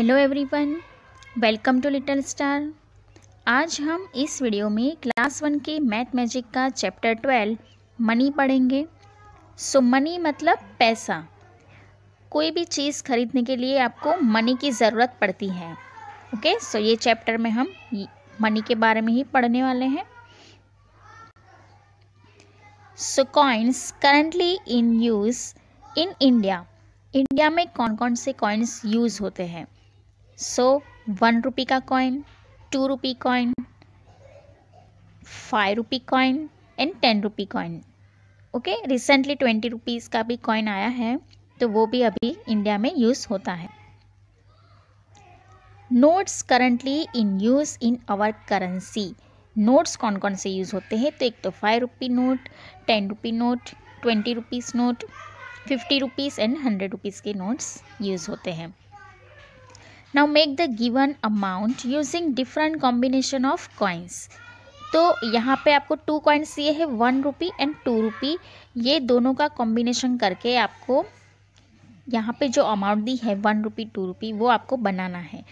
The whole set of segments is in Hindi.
Hello everyone, welcome to little star. आज हम इस वीडियो में क्लास 1 के मैथ मैजिक का चैप्टर 12 मनी पढ़ेंगे। सो मनी मतलब पैसा। कोई भी चीज़ खरीदने के लिए आपको मनी की ज़रूरत पड़ती है। ओके, सो ये चैप्टर में हम मनी के बारे में ही पढ़ने वाले हैं। So coins currently in use in India. India में कौन कौन से कॉइन्स यूज़ होते हैं? सो 1 रुपी का coin, 2 rupee coin, 5 rupee coin and 10 rupee coin. Okay, recently 20 rupees का भी कॉइन आया है, तो वो भी अभी इंडिया में यूज़ होता है। Notes currently in use in our currency. Notes कौन कौन से यूज़ होते हैं? तो एक तो 5 rupee note, 10 rupee note, 20 rupees note, 50 rupees and 100 rupees के नोट्स यूज़ होते हैं। Now make the given amount using different combination of coins। तो यहाँ पे आपको 2 कॉइन्स दिए हैं, 1 रुपी एंड 2 रुपी। ये दोनों का कॉम्बिनेशन करके आपको यहाँ पे जो अमाउंट दी है 1 रुपी 2 रुपी वो आपको बनाना है।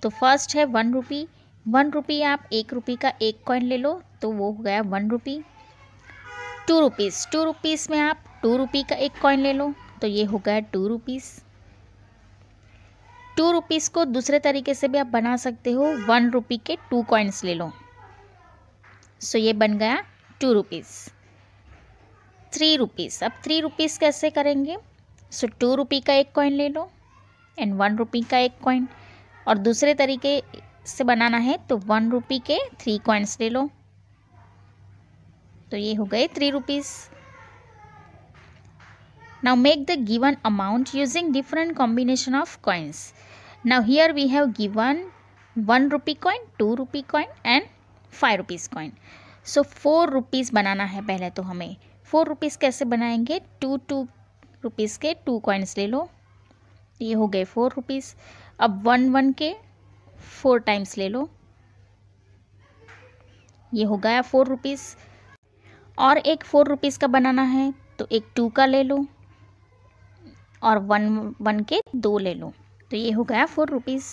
तो फर्स्ट है 1 रुपी। 1 रुपी आप 1 रुपी का एक कॉइन ले लो तो वो हो गया 1 रुपी। 2 रुपीज़, 2 रुपीज़ में आप 2 रुपी का एक कॉइन ले लो तो ये हो गया 2 रुपीज़। 2 रुपीज़ को दूसरे तरीके से भी आप बना सकते हो, 1 रुपी के 2 कॉइन्स ले लो, सो ये बन गया 2 रुपीज़। 3 रुपीज़, अब 3 रुपीज़ कैसे करेंगे? सो 2 रुपी का एक कॉइन ले लो एंड 1 रुपी का एक कॉइन, और दूसरे तरीके से बनाना है तो 1 रुपी के 3 कॉइन्स ले लो, तो ये हो गए 3 rupees. Now make the given amount using different combination of coins. Now here we have given 1 rupee coin, 2 rupee coin and 5 rupees coin. So 4 rupees बनाना है पहले तो हमें। 4 rupees कैसे बनाएंगे? 2 रुपीज़ के 2 coins ले लो, ये हो गए 4 रुपीज़। अब 1 के 4 टाइम्स ले लो, ये हो गया 4 रुपीज़। और एक 4 रुपीज़ का बनाना है तो एक 2 का ले लो और 1 के 2 ले लो, तो ये हो गया 4 रुपीज़।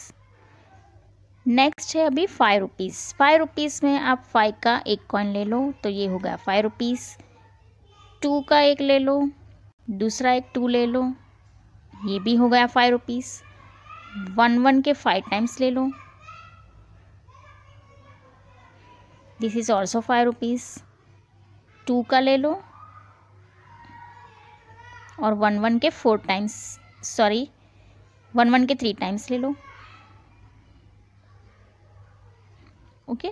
नेक्स्ट है अभी 5 रुपीज़। 5 रुपीज़ में आप 5 का एक कॉइन ले लो तो ये हो गया 5 रुपीज़। 2 का एक ले लो, दूसरा एक 2 ले लो, ये भी हो गया 5 रुपीज़। 1 के 5 टाइम्स ले लो, दिस इज़ ऑल्सो 5 रुपीज़। 2 का ले लो और 1 के 4 टाइम्स, सॉरी 1 के 3 टाइम्स ले लो। ओके,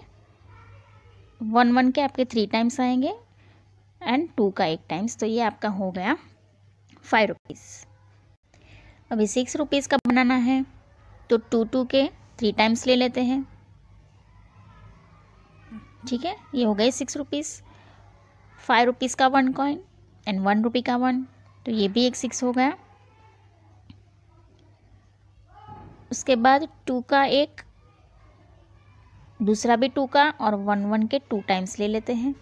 1 के आपके 3 टाइम्स आएंगे एंड 2 का एक टाइम्स, तो ये आपका हो गया 5 रुपीज़। अभी 6 रुपीज़ का बनाना है तो 2 के 3 टाइम्स ले लेते हैं, ठीक है, ये हो गए 6 रुपीज़। 5 रुपीज़ का 1 कॉइन एंड 1 रुपी का 1, तो ये भी एक 6 हो गया। उसके बाद 2 का एक, दूसरा भी 2 का, और 1 के 2 टाइम्स ले लेते हैं।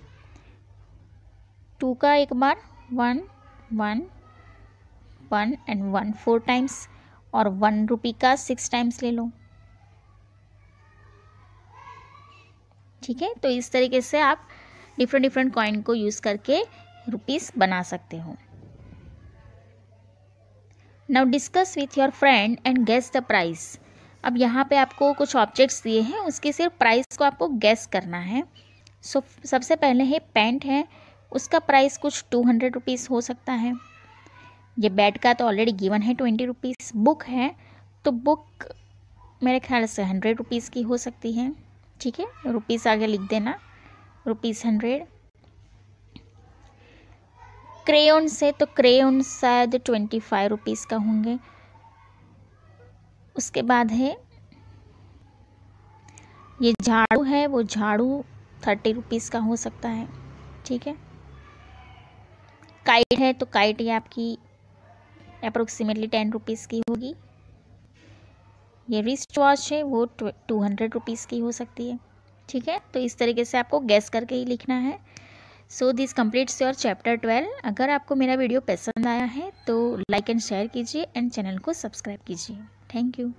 2 का एक बार 1 1 1 एंड 1 4 टाइम्स, और 1 रुपी का 6 टाइम्स ले लो, ठीक है। तो इस तरीके से आप डिफरेंट कॉइन को यूज़ करके रुपीस बना सकते हो। Now discuss with your friend and guess the price. अब यहाँ पे आपको कुछ ऑब्जेक्ट्स दिए हैं, उसके सिर्फ प्राइस को आपको गेस करना है। सो सबसे पहले है पेंट है, उसका प्राइस कुछ 200 रुपीज़ हो सकता है। ये बैट का तो ऑलरेडी गिवन है 20 रुपीज़। बुक है तो बुक मेरे ख्याल से 100 रुपीज़ की हो सकती है, ठीक है, रुपीज़ आगे लिख देना, रुपीज़ 100। क्रेयॉन से तो क्रेयॉन शायद 25 रुपीज़ का होंगे। उसके बाद है ये झाड़ू है, वो झाड़ू 30 रुपीज़ का हो सकता है, ठीक है। काइट है तो काइट ये आपकी अप्रोक्सीमेटली 10 रुपीज़ की होगी। ये रिस्ट वॉच है वो 200 रुपीज़ की हो सकती है, ठीक है। तो इस तरीके से आपको गैस करके ही लिखना है। So this completes your chapter 12। अगर आपको मेरा वीडियो पसंद आया है तो लाइक एंड शेयर कीजिए एंड चैनल को सब्सक्राइब कीजिए। Thank you.